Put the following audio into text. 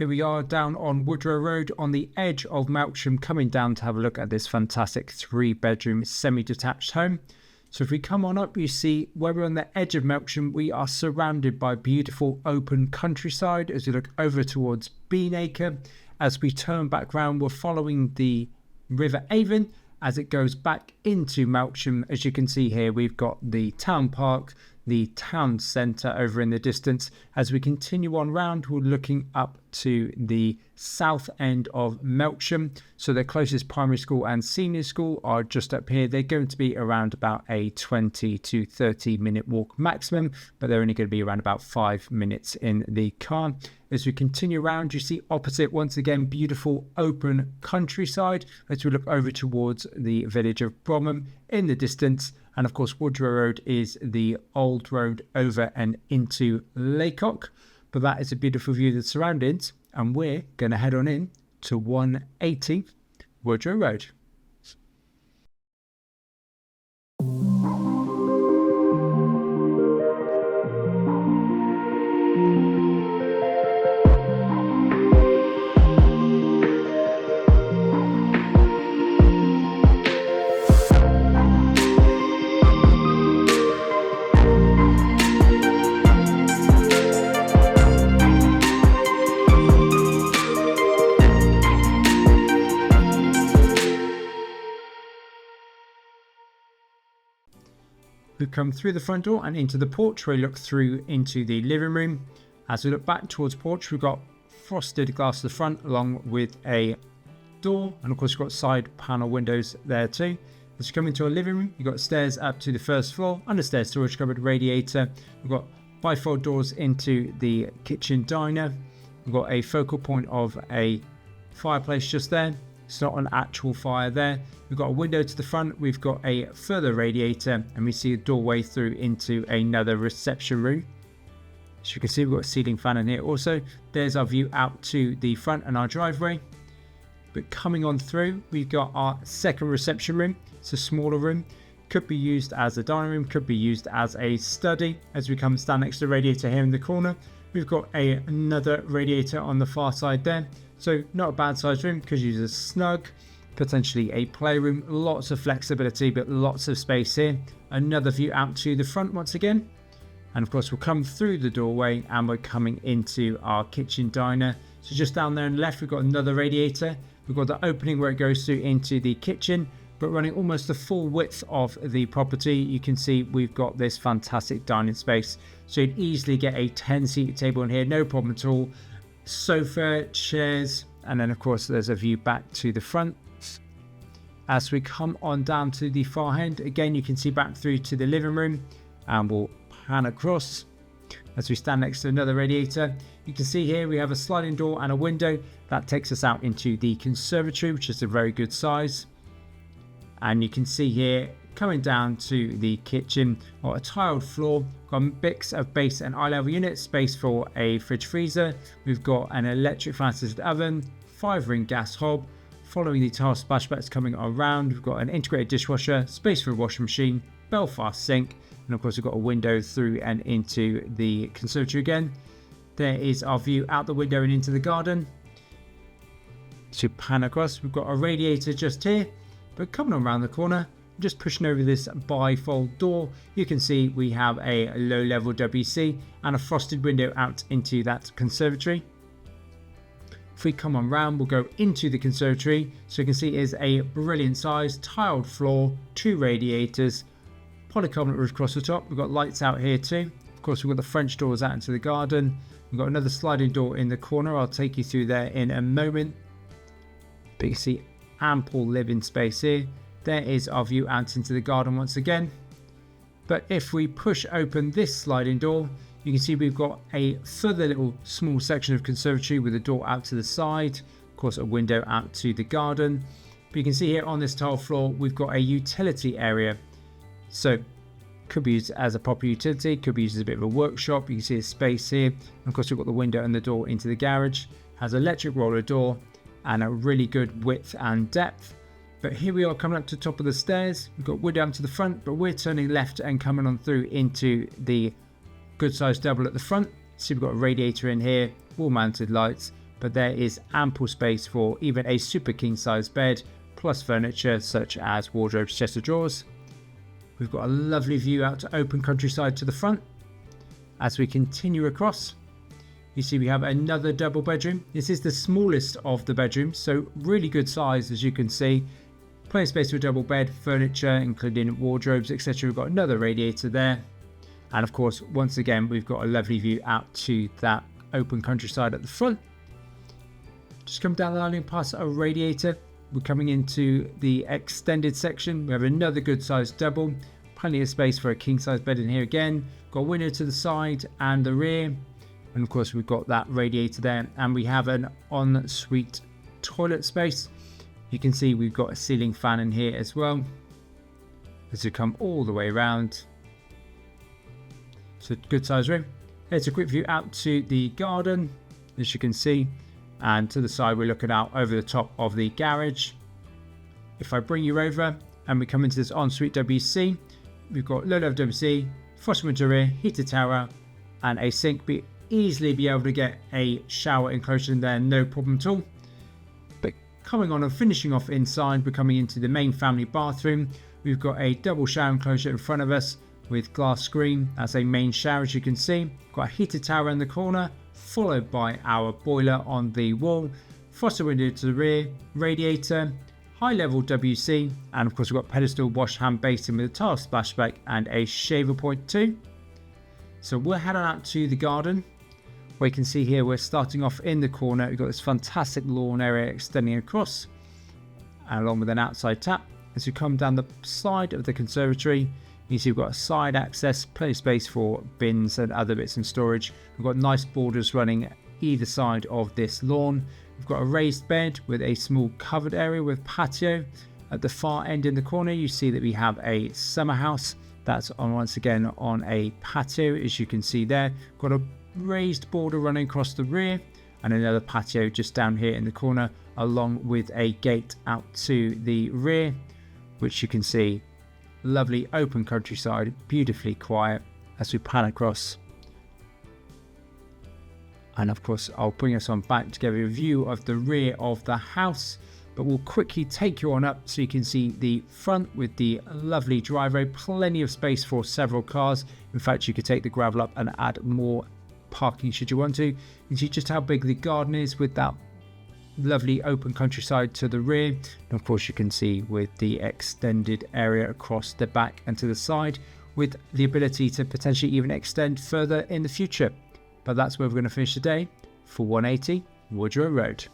Here we are down on Woodrow Road on the edge of Melksham, coming down to have a look at this fantastic 3-bedroom semi-detached home. So if we come on up, you see where we're on the edge of Melksham, we are surrounded by beautiful open countryside as we look over towards Beanacre. As we turn back round, we're following the River Avon as it goes back into Melksham. As you can see here, we've got the town park, the town centre over in the distance. As we continue on round, we're looking up to the south end of Melksham. So the closest primary school and senior school are just up here. They're going to be around about a 20 to 30 minute walk maximum, but they're only going to be around about 5 minutes in the car. As we continue around, you see opposite, once again, beautiful open countryside as we look over towards the village of Bromham in the distance. And of course, Woodrow Road is the old road over and into Laycock. But that is a beautiful view of the surroundings. And we're going to head on in to 180 Woodrow Road. We've come through the front door and into the porch where we look through into the living room. As we look back towards the porch, we've got frosted glass at the front along with a door, and of course we've got side panel windows there too. As you come into our living room, you've got stairs up to the first floor, under stairs storage cupboard, radiator. We've got bifold doors into the kitchen diner. We've got a focal point of a fireplace just there. It's not an actual fire there. We've got a window to the front. We've got a further radiator, and we see a doorway through into another reception room. As you can see, we've got a ceiling fan in here also. There's our view out to the front and our driveway. But coming on through, we've got our second reception room. It's a smaller room. Could be used as a dining room, could be used as a study. As we come stand next to the radiator here in the corner, we've got another radiator on the far side there. So not a bad sized room, could use a snug, potentially a playroom, lots of flexibility, but lots of space here. Another view out to the front once again. And of course we'll come through the doorway and we're coming into our kitchen diner. So just down there on the left, we've got another radiator. We've got the opening where it goes through into the kitchen, but running almost the full width of the property. You can see we've got this fantastic dining space. So you'd easily get a 10-seat table in here, no problem at all. Sofa, chairs, and then of course there's a view back to the front. As we come on down to the far end, again you can see back through to the living room, and we'll pan across as we stand next to another radiator. You can see here we have a sliding door and a window that takes us out into the conservatory, which is a very good size. And you can see here coming down to the kitchen, or a tiled floor, got a mix of base and eye level units, space for a fridge freezer. We've got an electric fan assisted oven, 5-ring gas hob. Following the tile splashbacks coming around, we've got an integrated dishwasher, space for a washing machine, Belfast sink, and of course we've got a window through and into the conservatory again. There is our view out the window and into the garden. To pan across, we've got a radiator just here, but coming around the corner, just pushing over this bifold door, you can see we have a low level WC and a frosted window out into that conservatory. If we come on round, we'll go into the conservatory. So you can see it is a brilliant size, tiled floor, 2 radiators, polycarbonate roof across the top. We've got lights out here too. Of course, we've got the French doors out into the garden. We've got another sliding door in the corner. I'll take you through there in a moment. But you can see ample living space here. There is our view out into the garden once again. But if we push open this sliding door, you can see we've got a further little small section of conservatory with a door out to the side. Of course, a window out to the garden. But you can see here on this tile floor, we've got a utility area. So could be used as a proper utility, could be used as a bit of a workshop. You can see a space here. And of course, we've got the window and the door into the garage. Has electric roller door and a really good width and depth. But here we are coming up to the top of the stairs. We've got wood down to the front, but we're turning left and coming on through into the good sized double at the front. See, we've got a radiator in here, wall mounted lights, but there is ample space for even a super king size bed, plus furniture such as wardrobes, chest of drawers. We've got a lovely view out to open countryside to the front. As we continue across, you see we have another double bedroom. This is the smallest of the bedrooms, so really good size as you can see. Plenty of space for a double bed, furniture including wardrobes, etc. We've got another radiator there. And of course, once again, we've got a lovely view out to that open countryside at the front. Just come down the line past a radiator. We're coming into the extended section. We have another good sized double. Plenty of space for a king size bed in here again. Got a window to the side and the rear. And of course, we've got that radiator there. And we have an ensuite toilet space. You can see we've got a ceiling fan in here as well. As we come all the way around. So good size room. Here's a quick view out to the garden, as you can see. And to the side, we're looking out over the top of the garage. If I bring you over and we come into this ensuite WC, we've got low level WC, frost window rear, heated tower, and a sink. We easily be able to get a shower enclosure in there, no problem at all. But coming on and finishing off inside, we're coming into the main family bathroom. We've got a double shower enclosure in front of us with glass screen. That's a main shower, as you can see. Got a heated tower in the corner, followed by our boiler on the wall, frosted window to the rear, radiator, high level WC, and of course we've got pedestal wash hand basin with a tile splashback and a shaver point too. So we're heading out to the garden, where you can see here we're starting off in the corner. We've got this fantastic lawn area extending across, and along with an outside tap. As you come down the side of the conservatory, you see we've got a side access, plenty of space for bins and other bits in storage. We've got nice borders running either side of this lawn. We've got a raised bed with a small covered area with patio. At the far end in the corner, you see that we have a summer house. That's on once again on a patio, as you can see there. Got a raised border running across the rear and another patio just down here in the corner, along with a gate out to the rear, which you can see. Lovely open countryside, beautifully quiet as we pan across. And of course, I'll bring us on back to give you a view of the rear of the house, but we'll quickly take you on up so you can see the front with the lovely driveway. Plenty of space for several cars. In fact, you could take the gravel up and add more parking should you want to. You can see just how big the garden is with that lovely open countryside to the rear, and of course you can see with the extended area across the back and to the side, with the ability to potentially even extend further in the future. But that's where we're going to finish today for 180 Woodrow Road.